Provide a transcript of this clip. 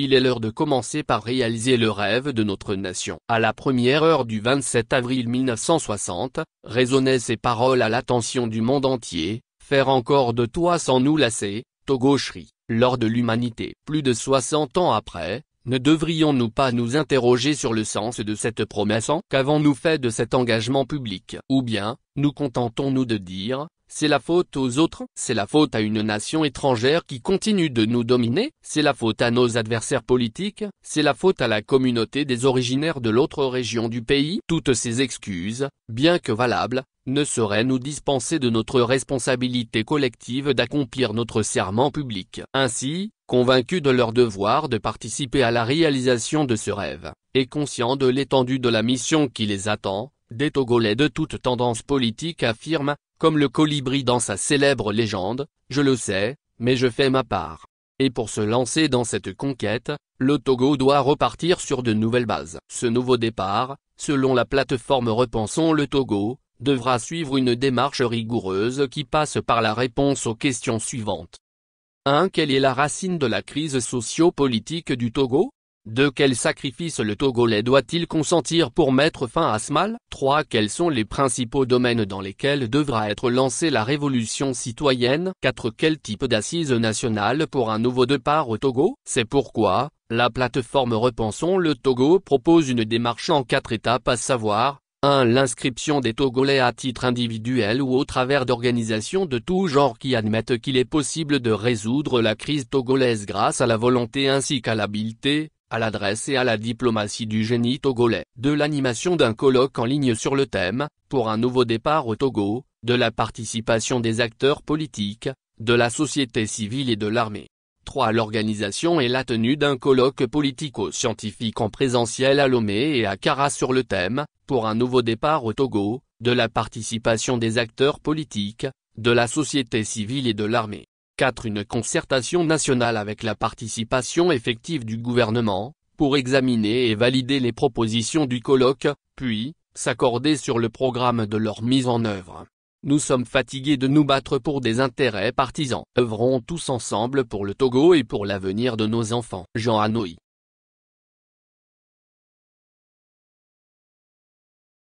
Il est l'heure de commencer par réaliser le rêve de notre nation. À la première heure du 27 avril 1960, résonnaient ces paroles à l'attention du monde entier: faire encore de toi sans nous lasser, Togo Chri, lors de l'humanité. Plus de 60 ans après, ne devrions-nous pas nous interroger sur le sens de cette promesse? Qu'avons-nous fait de cet engagement public? Ou bien, nous contentons-nous de dire: c'est la faute aux autres, c'est la faute à une nation étrangère qui continue de nous dominer, c'est la faute à nos adversaires politiques, c'est la faute à la communauté des originaires de l'autre région du pays? Toutes ces excuses, bien que valables, ne sauraient nous dispenser de notre responsabilité collective d'accomplir notre serment public. Ainsi, convaincus de leur devoir de participer à la réalisation de ce rêve, et conscients de l'étendue de la mission qui les attend, des Togolais de toute tendance politique affirment, comme le colibri dans sa célèbre légende: je le sais, mais je fais ma part. Et pour se lancer dans cette conquête, le Togo doit repartir sur de nouvelles bases. Ce nouveau départ, selon la plateforme Repensons le Togo, devra suivre une démarche rigoureuse qui passe par la réponse aux questions suivantes. 1. Quelle est la racine de la crise socio-politique du Togo? 2. Quel sacrifice le Togolais doit-il consentir pour mettre fin à ce mal? 3. Quels sont les principaux domaines dans lesquels devra être lancée la révolution citoyenne? 4. Quel type d'assises nationales pour un nouveau départ au Togo? C'est pourquoi, la plateforme Repensons le Togo propose une démarche en 4 étapes, à savoir: 1. L'inscription des Togolais à titre individuel ou au travers d'organisations de tout genre qui admettent qu'il est possible de résoudre la crise togolaise grâce à la volonté ainsi qu'à l'habileté, à l'adresse et à la diplomatie du génie togolais. 2. L'animation d'un colloque en ligne sur le thème « Pour un nouveau départ au Togo », de la participation des acteurs politiques, de la société civile et de l'armée. 3. L'organisation et la tenue d'un colloque politico-scientifique en présentiel à Lomé et à Kara sur le thème « Pour un nouveau départ au Togo », de la participation des acteurs politiques, de la société civile et de l'armée. 4. Une concertation nationale avec la participation effective du gouvernement, pour examiner et valider les propositions du colloque, puis, s'accorder sur le programme de leur mise en œuvre. Nous sommes fatigués de nous battre pour des intérêts partisans. Œuvrons tous ensemble pour le Togo et pour l'avenir de nos enfants. Jean Hanoï.